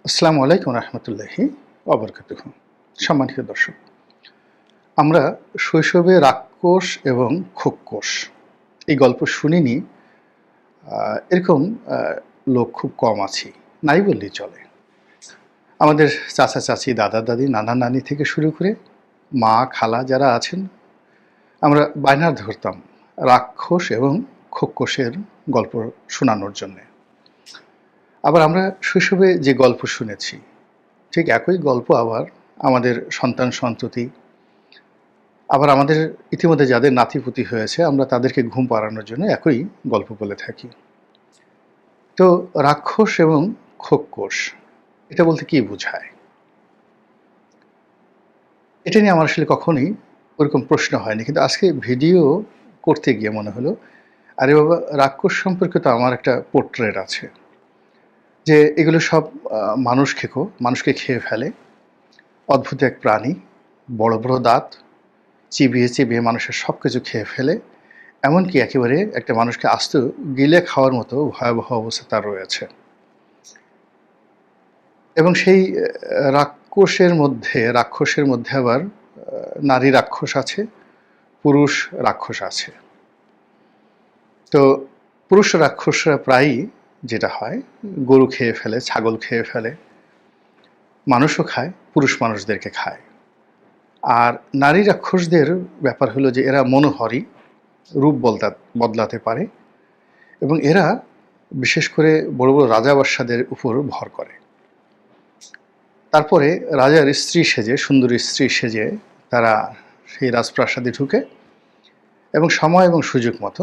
আসসালামু আলাইকুম রহমতুল্লাহি ওবরকাতুহু। সম্মানিত দর্শক, আমরা শৈশবে রাক্ষস এবং খোক্কস এই গল্প শুনিনি এরকম লোক খুব কম আছি, নাই বললেই চলে। আমাদের চাচা চাচি, দাদা দাদি, নানা নানি থেকে শুরু করে মা খালা যারা আছেন, আমরা বায়না ধরতাম রাক্ষস এবং খোক্কসের গল্প শোনানোর জন্যে। আবার আমরা শৈশবে যে গল্প শুনেছি ঠিক একই গল্প আবার আমাদের সন্তান সন্ততি, আবার আমাদের ইতিমধ্যে যাদের নাতিপুতি হয়েছে আমরা তাদেরকে ঘুম পাড়ানোর জন্য একই গল্প বলে থাকি। তো রাক্ষস এবং খোক্কস এটা বলতে কি বোঝায়, এটা নিয়ে আমার আসলে কখনোই ওরকম প্রশ্ন হয়নি, কিন্তু আজকে ভিডিও করতে গিয়ে মনে হলো আরে বাবা, রাক্ষস সম্পর্কে তো আমার একটা পোর্ট্রেট আছে, যে এগুলো সব মানুষকে খেয়ে ফেলে, অদ্ভুত এক প্রাণী, বড় বড় দাঁত, চিবিয়ে চিবিয়ে মানুষের সব কিছু খেয়ে ফেলে, এমনকি একেবারে একটা মানুষকে আস্ত গিলে খাওয়ার মতো ভয়াবহ অবস্থা তার রয়েছে। এবং সেই রাক্ষসের মধ্যে আবার নারী রাক্ষস আছে, পুরুষ রাক্ষস আছে। তো পুরুষ রাক্ষসরা প্রায়ই যেটা হয়, গরু খেয়ে ফেলে, ছাগল খেয়ে ফেলে, মানুষও খায়, পুরুষ মানুষদেরকে খায়। আর নারী রাক্ষসদের ব্যাপার হলো যে এরা মনোহরি, রূপ বদলাতে পারে, এবং এরা বিশেষ করে বড় বড় রাজা বাদশাদের উপর ভর করে। তারপরে রাজার স্ত্রী সেজে, সুন্দরী স্ত্রী সেজে তারা সেই রাজপ্রাসাদে ঢুকে এবং সময় এবং সুযোগ মতো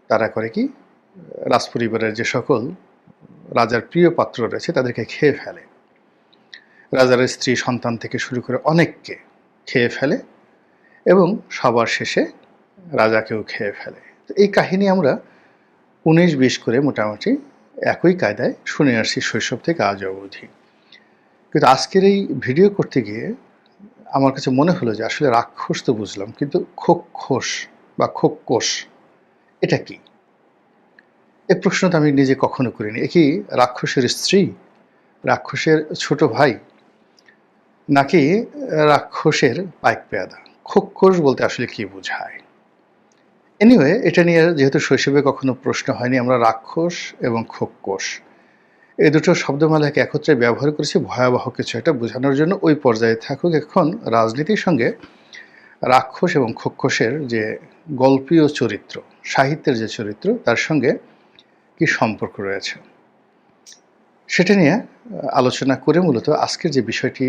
তারা করে কি, রাজপরিবারের যে সকল রাজার প্রিয় পাত্র রয়েছে তাদেরকে খেয়ে ফেলে। রাজার স্ত্রী সন্তান থেকে শুরু করে অনেককে খেয়ে ফেলে এবং সবার শেষে রাজাকেও খেয়ে ফেলে। তো এই কাহিনী আমরা 19-20 করে মোটামুটি একই কায়দায় শুনে আসছি শৈশব থেকে আজ অবধি। কিন্তু আজকের এই ভিডিও করতে গিয়ে আমার কাছে মনে হলো যে আসলে রাক্ষস তো বুঝলাম, কিন্তু খোক্কস বা খোক্কস এটা কি? এই প্রশ্নটা আমি নিজে কখনো করিনি। এ কি রাক্ষসের স্ত্রী, রাক্ষসের ছোট ভাই, নাকি রাক্ষসের পাইক পেয়াদা? খোক্কস বলতে আসলে কি বোঝায়? এনিওয়ে, এটা নিয়ে যেহেতু শৈশবে কখনো প্রশ্ন হয়নি, আমরা রাক্ষস এবং খোক্কস এই দুটো শব্দমালাকে একত্রে ব্যবহার করেছি ভয়াবহ কিছু একটা বোঝানোর জন্য। ওই পর্যায়ে থাকুক। এখন রাজনীতির সঙ্গে রাক্ষস এবং খোক্কসের যে গল্পীয় চরিত্র, সাহিত্যের যে চরিত্র, তার সঙ্গে কি সম্পর্ক রয়েছে সেটা নিয়ে আলোচনা করে মূলত আজকের যে বিষয়টি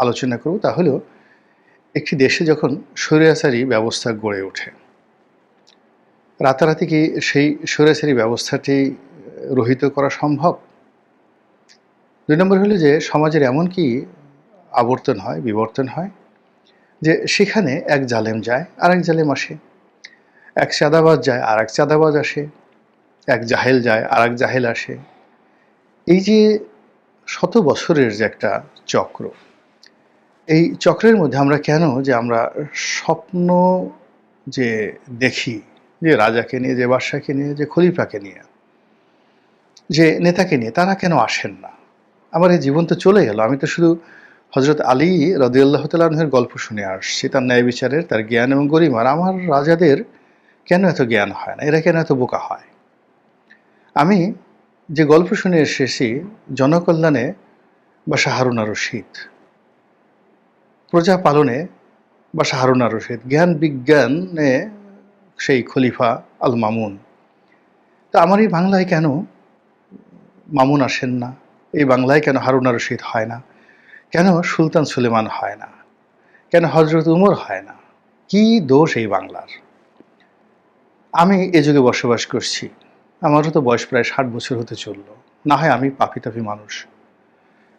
আলোচনা করব তা হলো, একটি দেশে যখন স্বৈরাচারী ব্যবস্থা গড়ে ওঠে, রাতারাতি কি সেই স্বৈরাচারী ব্যবস্থাটি রহিত করা সম্ভব? 2 নম্বর হলো যে সমাজের এমন কি আবর্তন হয়, বিবর্তন হয়, যে সেখানে এক জালেম যায় আর এক জালেম আসে, এক চাঁদাবাজ যায় আর এক চাঁদাবাজ আসে, এক জাহেল যায় আর এক জাহেল আসে। এই যে শত বছরের যে একটা চক্র, এই চক্রের মধ্যে আমরা কেন যে আমরা স্বপ্ন যে দেখি, যে রাজাকে নিয়ে, যে বাদশাকে নিয়ে, যে খলিফাকে নিয়ে, যে নেতাকে নিয়ে, তারা কেন আসেন না? আমার এই জীবন তো চলে গেল, আমি তো শুধু হযরত আলী রাদিয়াল্লাহু তাআলা আনহুর গল্প শুনে আসছি, তার ন্যায় বিচারের, তার জ্ঞান এবং গরিমার। আমার রাজাদের কেন এত জ্ঞান হয় না? এরা কেন এত বোকা হয়? আমি যে গল্প শুনে এসেছি, জনকল্যাণে বাশা হারুন আর রশিদ, প্রজা পালনে বাশা হারুন আর রশিদ, জ্ঞান বিজ্ঞানে সেই খলিফা আল মামুন। তো আমার এই বাংলায় কেন মামুন আসেন না? এই বাংলায় কেন হারুন আর রশিদ হয় না? কেন সুলতান সুলেমান হয় না? কেন হযরত উমর হয় না? কি দোষ এই বাংলার? আমি এ যুগে বসবাস করছি, আমারও তো বয়স প্রায় 60 বছর হতে চলল। না হয় আমি পাপী মানুষ,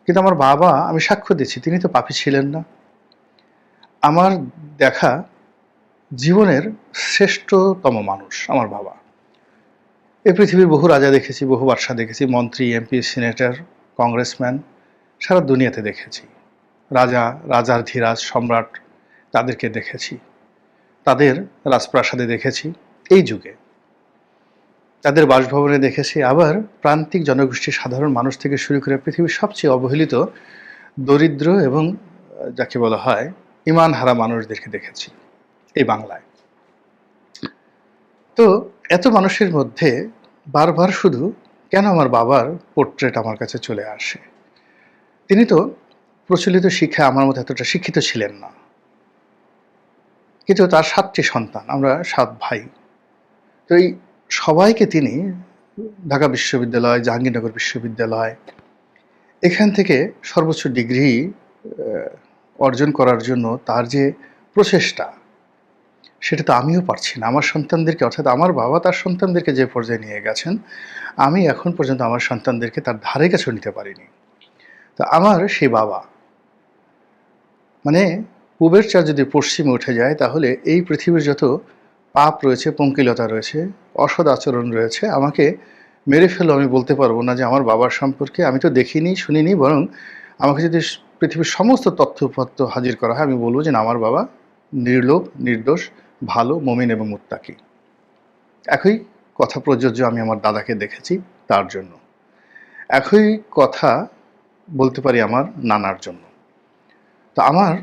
কিন্তু আমার বাবা, আমি সাক্ষ্য দিচ্ছি, তিনি তো পাপী ছিলেন না। আমার দেখা জীবনের শ্রেষ্ঠতম মানুষ আমার বাবা। এই পৃথিবীর বহু রাজা দেখেছি, বহু বাদশা দেখেছি, মন্ত্রী, এমপি, সিনেটর, কংগ্রেসম্যান, সারা দুনিয়াতে দেখেছি। রাজাধিরাজ, সম্রাট, তাদেরকে দেখেছি, তাদের রাজপ্রাসাদে দেখেছি। এই যুগে তাদের বাসভবনে দেখেছি, আবার প্রান্তিক জনগোষ্ঠীর সাধারণ মানুষ থেকে শুরু করে পৃথিবীর সবচেয়ে অবহেলিত দরিদ্র এবং যাকে বলা হয় ইমান হারা মানুষদেরকে দেখেছি এই বাংলায়। তো এত মানুষের মধ্যে বারবার শুধু কেন আমার বাবার পোর্ট্রেট আমার কাছে চলে আসে? তিনি তো প্রচলিত শিক্ষায় আমার মতো এতটা শিক্ষিত ছিলেন না, কিন্তু তার 7টি সন্তান, আমরা 7 ভাই। তো এই সবাইকে তিনি ঢাকা বিশ্ববিদ্যালয়, জাহাঙ্গীরনগর বিশ্ববিদ্যালয়, এখান থেকে সর্বোচ্চ ডিগ্রি অর্জন করার জন্য তার যে প্রচেষ্টা, সেটা তো আমিও পারছি না। আমার সন্তানদেরকে, অর্থাৎ আমার বাবা তার সন্তানদেরকে যে পর্যায়ে নিয়ে গেছেন, আমি এখন পর্যন্ত আমার সন্তানদেরকে তার ধারে কাছেও নিতে পারিনি। তো আমার সেই বাবা, মানে পূবের চার যদি পশ্চিমে উঠে যায়, তাহলে এই পৃথিবীর যত পাপ রয়েছে, পঙ্কিলতা রয়েছে, অসৎ আচরণ রয়েছে, আমাকে মেরে ফেলো, আমি বলতে পারবো না যে আমার বাবার সম্পর্কে আমি তো দেখিনি, শুনিনি। বরং আমাকে যদি পৃথিবীর সমস্ত তথ্যপত্র হাজির করা হয়, আমি বলবো যে না, আমার বাবা নির্লোভ, নির্দোষ, ভালো, মুমিন এবং মুত্তাকি। একই কথা প্রযোজ্য আমি আমার দাদাকে দেখেছি তার জন্য, একই কথা বলতে পারি আমার নানার জন্য। তো আমার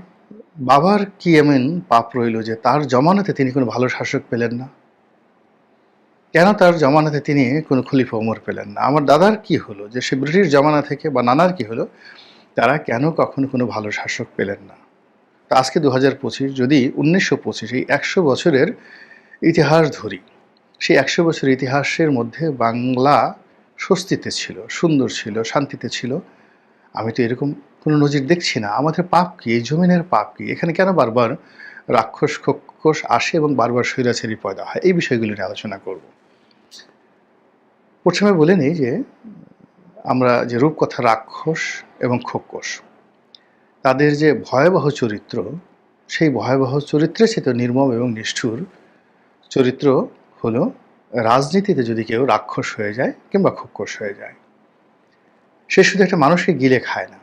বাবার কি এমন পাপ রইল যে তার জমানাতে তিনি কোনো ভালো শাসক পেলেন না? কেন তার জমানাতে তিনি কোনো খলিফা ওমর পেলেন না? আমার দাদার কি হলো যে সে ব্রিটিশ জমানা থেকে, বা নানার কি হলো, তারা কেন কখনো কোনো ভালো শাসক পেলেন না? তো আজকে 2025, যদি 1925 এই 100 বছরের ইতিহাস ধরি, সেই 100 বছরের ইতিহাসের মধ্যে বাংলা স্বস্তিতে ছিল, সুন্দর ছিল, শান্তিতে ছিল। আমি তো এরকম কোনো নজির দেখছি না। আমাদের পাপ কি? এই জমিনের পাপ কি? এখানে কেন বারবার রাক্ষস খোক্ষস আসে এবং বারবার স্বৈরাচারী পয়দা হয়? এই বিষয়গুলো নিয়ে আলোচনা করব। প্রথমে বলে নেই যে আমরা যে রূপকথা রাক্ষস এবং খোক্ষস, তাদের যে ভয়াবহ চরিত্র, সেই ভয়াবহ চরিত্রের চেয়ে নির্মম এবং নিষ্ঠুর চরিত্র হলো রাজনীতিতে যদি কেউ রাক্ষস হয়ে যায় কিংবা খোক্ষস হয়ে যায়, সে শুধু একটা মানুষকে গিলে খায় না।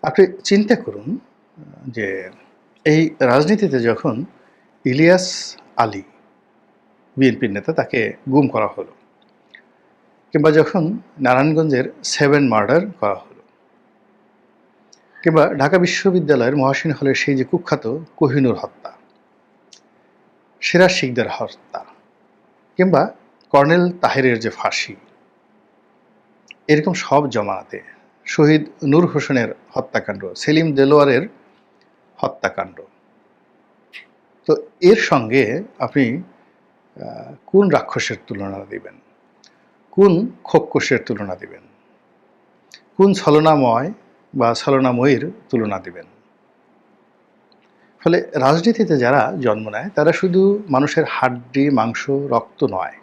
আপনি চিন্তা করুন যে এই রাজনীতিতে যখন ইলিয়াস আলী, বিএনপির নেতা, তাকে গুম করা হলো, কিংবা যখন নারায়ণগঞ্জের 7 মার্ডার করা হলো, কিংবা ঢাকা বিশ্ববিদ্যালয়ের মহাসিন হলের সেই যে কুখ্যাত কোহিনূর হত্যা, সিরাজ শিকদার হত্যা, কিংবা কর্নেল তাহেরের যে ফাঁসি, এরকম সব জমানাতে শহীদ নূর হোসেনের হত্যাকাণ্ড, সেলিম দেলোয়ারের হত্যাকাণ্ড, তো এর সঙ্গে আপনি কোন রাক্ষসের তুলনা দিবেন? কোন খোক্ষসের তুলনা দিবেন? কোন ছলনাময় বা ছলনাময়ীর তুলনা দিবেন? ফলে রাজনীতিতে যারা জন্ম নেয়, তারা শুধু মানুষের হাড্ডি, মাংস, রক্ত নয়,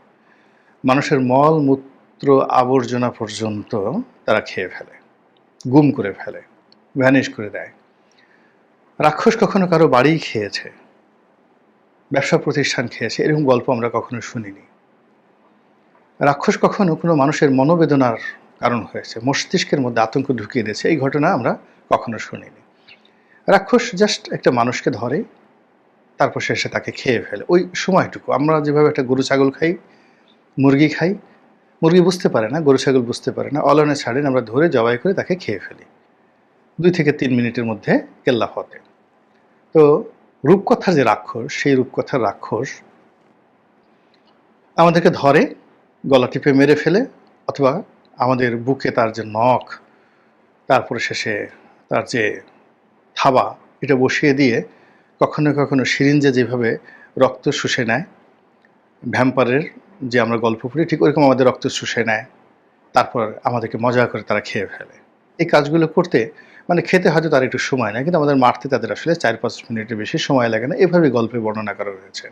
মানুষের মল মূত্র আবর্জনা পর্যন্ত তারা খেয়ে ফেলে, গুম করে ফেলে, ভ্যানিশ করে দেয়। রাক্ষস কখনো কারো বাড়ি খেয়েছে, ব্যবসা প্রতিষ্ঠান খেয়েছে, এরকম গল্প আমরা কখনো শুনিনি। রাক্ষস কখনো কোনো মানুষের মনোবেদনার কারণ হয়েছে, মস্তিষ্কের মধ্যে আতঙ্ক ঢুকিয়ে দিয়েছে, এই ঘটনা আমরা কখনো শুনিনি। রাক্ষস জাস্ট একটা মানুষকে ধরে, তারপর শেষে তাকে খেয়ে ফেলে। ওই সময়টুকু আমরা যেভাবে একটা গরু ছাগল খাই, মুরগি খাই, মুরগি বুঝতে পারে না, গরু ছাগল বুঝতে পারে না, অলনে ছাড়েন, আমরা ধরে জবাই করে তাকে খেয়ে ফেলি 2 থেকে 3 মিনিটের মধ্যে কেল্লা ফতে। তো রূপকথার যে রাক্ষস, সেই রূপকথার রাক্ষস আমাদেরকে ধরে, গলা টিপে মেরে ফেলে, অথবা আমাদের বুকে তার যে নখ, তারপরে শেষে তার যে থাবা, এটা বসিয়ে দিয়ে কখনো কখনো সিরিঞ্জে যেভাবে রক্ত শুষে নেয়, ভ্যাম্পারের যে আমরা গল্প পড়ি, ঠিক ওরকম আমাদের রক্ত শুষে নেয়, তারপর আমাদেরকে মজা করে তারা খেয়ে ফেলে। এই কাজগুলো করতে, মানে খেতে হয়তো তার একটু সময় নেয়, কিন্তু আমাদের মারতে তাদের আসলে 4-5 মিনিটের বেশি সময় লাগে না, এভাবে গল্পে বর্ণনা করা হয়েছে।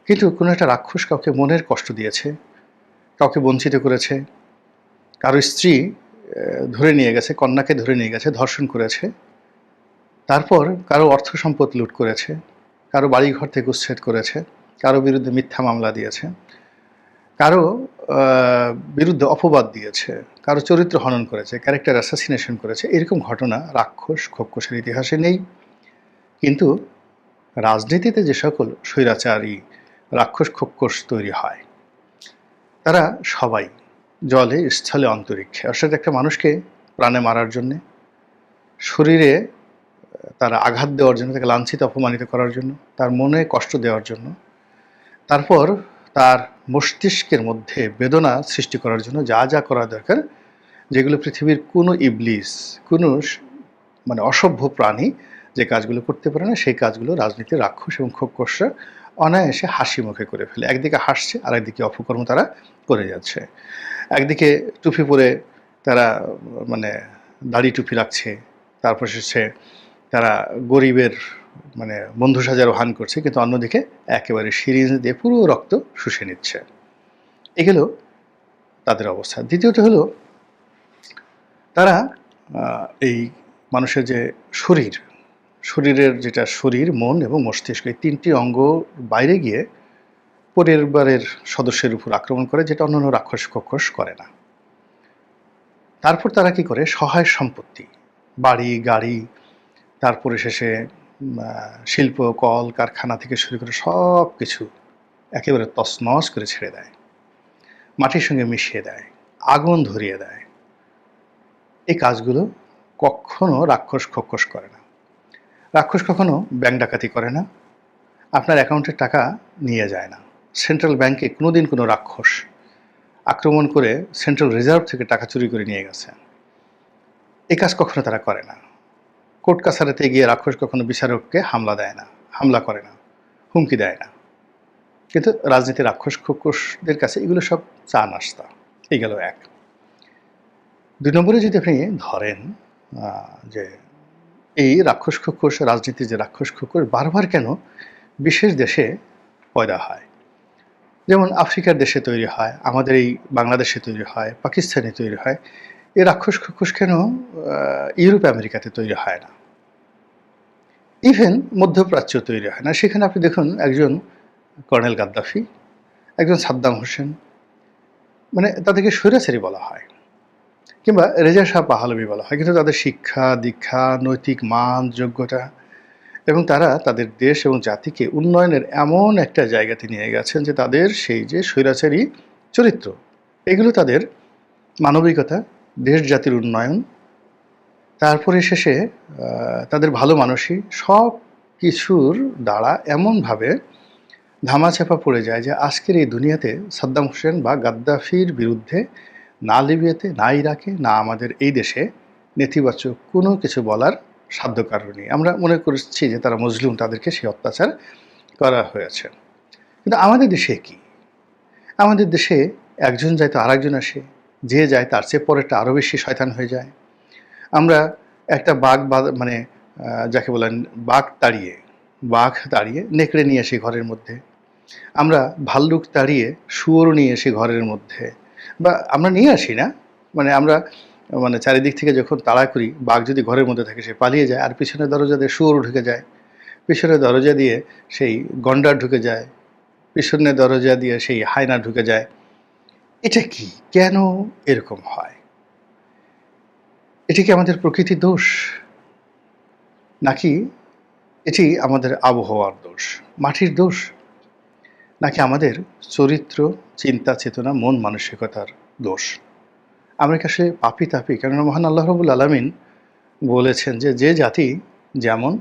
কিন্তু কোনো একটা রাক্ষস কাউকে মনের কষ্ট দিয়েছে, কাউকে বঞ্চিত করেছে, কারো স্ত্রী ধরে নিয়ে গেছে, কন্যাকে ধরে নিয়ে গেছে, ধর্ষণ করেছে, তারপর কারো অর্থ সম্পদ লুট করেছে, কারো বাড়িঘর থেকে উচ্ছেদ করেছে, কারো বিরুদ্ধে মিথ্যা মামলা দিয়েছে, কারো বিরুদ্ধে অপবাদ দিয়েছে, কারো চরিত্র হনন করেছে, ক্যারেক্টার অ্যাসাসিনেশন করেছে। এরকম ঘটনা রাক্ষস খোক্ষসের ইতিহাসে নেই। কিন্তু রাজনীতিতে যে সকল স্বৈরাচারী রাক্ষস খোক্ষস তৈরি হয়, তারা সবাই জলে, স্থলে, অন্তরিক্ষে, অর্থাৎ একটা মানুষকে প্রাণে মারার জন্যে, শরীরে তারা আঘাত দেওয়ার জন্য, তাকে লাঞ্ছিত অপমানিত করার জন্য, তার মনে কষ্ট দেওয়ার জন্য, তারপর তার মস্তিষ্কের মধ্যে বেদনা সৃষ্টি করার জন্য যা যা করা দরকার, যেগুলো পৃথিবীর কোনো ইবলিস, কোনো মানে অসভ্য প্রাণী যে কাজগুলো করতে পারে না, সেই কাজগুলো রাজনীতির রাক্ষস এবং খোকসরা অনায়াসে হাসি মুখে করে ফেলে। একদিকে হাসছে আর একদিকে অপকর্ম তারা করে যাচ্ছে। একদিকে টুপি পরে তারা মানে দাড়ি টুপি রাখছে, তারপর শেষে তারা গরিবের মানে বন্ধু সাজার ভান করছে, কিন্তু অন্যদিকে একেবারে সিরিঞ্জ দিয়ে পুরো রক্ত শুষে নিচ্ছে। এগুলো তাদের অবস্থা। দ্বিতীয়ত হলো তারা এই মানুষের যে শরীরের যেটা শরীর, মন এবং মস্তিষ্ক, এই তিনটি অঙ্গ বাইরে গিয়ে পরিবারের সদস্যের উপর আক্রমণ করে, যেটা অন্যান্য রাক্ষস খোকস করে না। তারপর তারা কি করে, সহায় সম্পত্তি, বাড়ি গাড়ি, তারপরে শেষে শিল্প কল কারখানা থেকে শুরু করে সব কিছু একেবারে তছনছ করে ছেড়ে দেয়, মাটির সঙ্গে মিশিয়ে দেয়, আগুন ধরিয়ে দেয়। এই কাজগুলো কখনো রাক্ষস খোকস করে না। রাক্ষস কখনো ব্যাংক ডাকাতি করে না, আপনার অ্যাকাউন্টের টাকা নিয়ে যায় না। সেন্ট্রাল ব্যাংকে কোনোদিন কোনো রাক্ষস আক্রমণ করে সেন্ট্রাল রিজার্ভ থেকে টাকা চুরি করে নিয়ে গেছে, এই কাজ কখনো তারা করে না। কোর্ট কাছারিতে গিয়ে রাক্ষস কখনো বিচারককে হামলা করে না, হুমকি দেয় না। কিন্তু রাজনীতির রাক্ষস খোকসদের কাছে এগুলো সব চা নাস্তা। এই গেল এক। 2 নম্বরে যদি আপনি ধরেন যে এই রাক্ষস খোকস, রাজনীতির যে রাক্ষস খোকস বারবার কেন বিশেষ দেশে পয়দা হয়, যেমন আফ্রিকার দেশে তৈরি হয়, আমাদের এই বাংলাদেশে তৈরি হয়, পাকিস্তানে তৈরি হয়, এই রাক্ষস খোকস কেন ইউরোপ আমেরিকাতে তৈরি হয় না, ইভেন মধ্যপ্রাচ্য তৈরি হয় না? সেখানে আপনি দেখুন একজন কর্নেল গাদ্দাফি, একজন সাদ্দাম হোসেন, মানে তাদেরকে স্বৈরাচারী বলা হয়, কিংবা রেজা শাহ পাহলভি বলা হয়, কিন্তু তাদের শিক্ষা দীক্ষা, নৈতিক মান, যোগ্যতা এবং তারা তাদের দেশ এবং জাতিকে উন্নয়নের এমন একটা জায়গাতে নিয়ে গেছেন যে তাদের সেই যে স্বৈরাচারী চরিত্র, এগুলো তাদের মানবিকতা, দেশ জাতির উন্নয়ন, তারপরে শেষে তাদের ভালো মানুষই সব কিছুর দ্বারা এমনভাবে ধামাচাপা পড়ে যায় যে আজকের এই দুনিয়াতে সাদ্দাম হোসেন বা গাদ্দাফির বিরুদ্ধে না লিবিয়াতে, না ইরাকে, না আমাদের এই দেশে নেতিবাচক কোনো কিছু বলার সাধ্য কারণ নেই। আমরা মনে করছি যে তারা মজলুম, তাদেরকে সেই অত্যাচার করা হয়েছে। কিন্তু আমাদের দেশে কি? আমাদের দেশে একজন যায় তো আরেকজন আসে, যে যায় তার চেয়ে পরেরটা আরও বেশি শয়তান হয়ে যায়। আমরা একটা মানে যাকে বলেন বাঘ তাড়িয়ে নেকড়ে নিয়ে আসি ঘরের মধ্যে, আমরা ভাল্লুক তাড়িয়ে শুয়োর নিয়ে আসি ঘরের মধ্যে, বা আমরা নিয়ে আসি না, মানে আমরা মানে চারিদিক থেকে যখন তাড়া করি, বাঘ যদি ঘরের মধ্যে থাকে সে পালিয়ে যায়, আর পিছনের দরজা দিয়ে শুয়োর ঢুকে যায়, পিছনের দরজা দিয়ে সেই গন্ডার ঢুকে যায়, পিছনের দরজা দিয়ে সেই হায়না ঢুকে যায়। এটা কি, কেন এরকম হয়? এটি কি আমাদের প্রকৃতির দোষ, নাকি এটি আমাদের আবহাওয়ার দোষ, মাটির দোষ, নাকি আমাদের চরিত্র, চিন্তা চেতনা, মন মানসিকতার দোষ? আমরা কি আসলে পাপী তাপী? কেননা মহান আল্লাহ রাব্বুল আলামিন বলেছেন যে যে জাতি যেমন,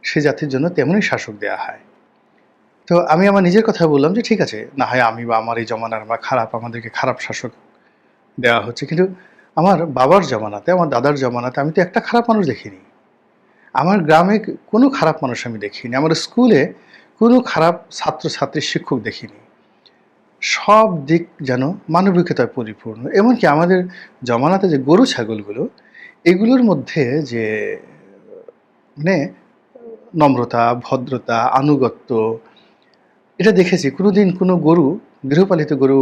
সে জাতির জন্য তেমনই শাসক দেয়া হয়। তো আমি আমার নিজের কথা বললাম যে ঠিক আছে, না হয় আমি বা আমার এই জমানার আমরা খারাপ, আমাদেরকে খারাপ শাসক দেওয়া হচ্ছে, কিন্তু আমার বাবার জমানাতে, আমার দাদার জমানাতে আমি তো একটা খারাপ মানুষ দেখিনি। আমার গ্রামে কোনো খারাপ মানুষ আমি দেখিনি, আমার স্কুলে কোনো খারাপ ছাত্রছাত্রী শিক্ষক দেখিনি। সব দিক যেন মানবিকতায় পরিপূর্ণ। এমনকি আমাদের জমানাতে যে গরু ছাগলগুলো, এগুলোর মধ্যে যে মানে নম্রতা, ভদ্রতা, আনুগত্য, এটা দেখেছি। কোনোদিন কোনো গরু, গৃহপালিত গরু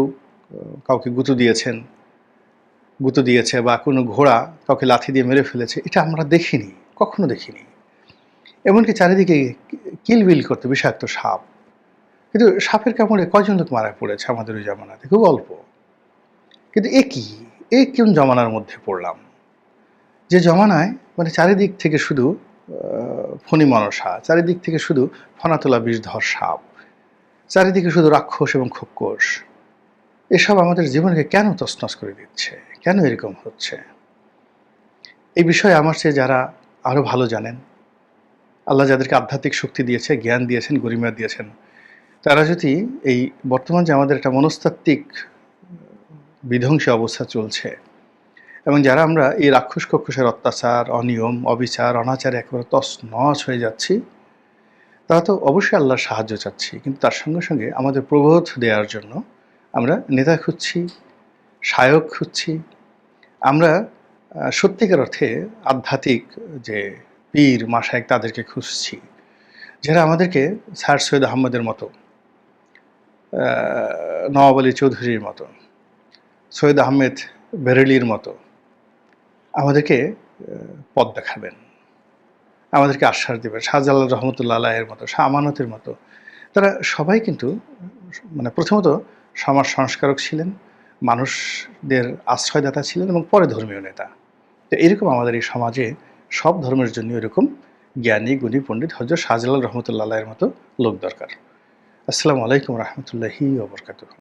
কাউকে গুঁতো দিয়েছে বা কোনো ঘোড়া কাউকে লাথি দিয়ে মেরে ফেলেছে, এটা আমরা দেখিনি, কখনো দেখিনি। এমনকি চারিদিকে কিলবিল করতে বিষাক্ত সাপ, কিন্তু সাপের কামড়ে কয়জন লোক মারা পড়েছে আমাদের ওই জমানাতে? খুব অল্প। কিন্তু এ কোন জমানার মধ্যে পড়লাম, যে জমানায় মানে চারিদিক থেকে শুধু ফণি মনসা, চারিদিক থেকে শুধু ফনাতোলা বিষধর সাপ, চারিদিকে শুধু রাক্ষস এবং খোকস। এসব আমাদের জীবনকে কেন তছনছ করে দিচ্ছে? কেন এরকম হচ্ছে? এই বিষয়ে আমার চেয়ে যারা আরো ভালো জানেন, আল্লাহ যাদেরকে আধ্যাত্মিক শক্তি দিয়েছে, জ্ঞান দিয়েছেন, গরিমা দিয়েছেন, তারা যদি এই বর্তমান যে আমাদের একটা মনস্তাত্ত্বিক বিধ্বংসী অবস্থা চলছে এবং যারা আমরা এই রাক্ষস কক্ষসের অত্যাচার, অনিয়ম, অবিচার, অনাচারে একেবারে তছনছ হয়ে যাচ্ছি, তারা তো অবশ্যই আল্লাহর সাহায্য চাচ্ছি। কিন্তু তার সঙ্গে, সঙ্গে আমাদের প্রবোধ দেওয়ার জন্য আমরা নেতা খুঁজছি, শায়ক খুঁজছি। আমরা সত্যিকার অর্থে আধ্যাত্মিক যে পীর, মাশায়েখ তাদেরকে খুঁজছি। যারা আমাদেরকে স্যার সৈয়দ আহমদের মতো, নওয়াব আলী চৌধুরীর মতো, সৈয়দ আহমেদ বেরেলির মতো আমাদেরকে পথ দেখাবেন, আমাদেরকে আশ্বাস দেবেন। শাহজালাল রহমতুল্লাহ আলাইয়ের মতো, শাহ আমানতের মতো। তারা সবাই কিন্তু মানে প্রথমত সমাজ সংস্কারক ছিলেন, মানুষদের আশ্রয়দাতা ছিলেন এবং পরে ধর্মীয় নেতা। তো এরকম আমাদের এই সমাজে সব ধর্মের জন্য এরকম জ্ঞানী, গুণী, পণ্ডিত হযরত শাহজালাল রহমতুল্লাহ আলাইয়ের মতো লোক দরকার। আসসালামু আলাইকুম রহমতুল্লাহি ওয়া বারাকাতুহু।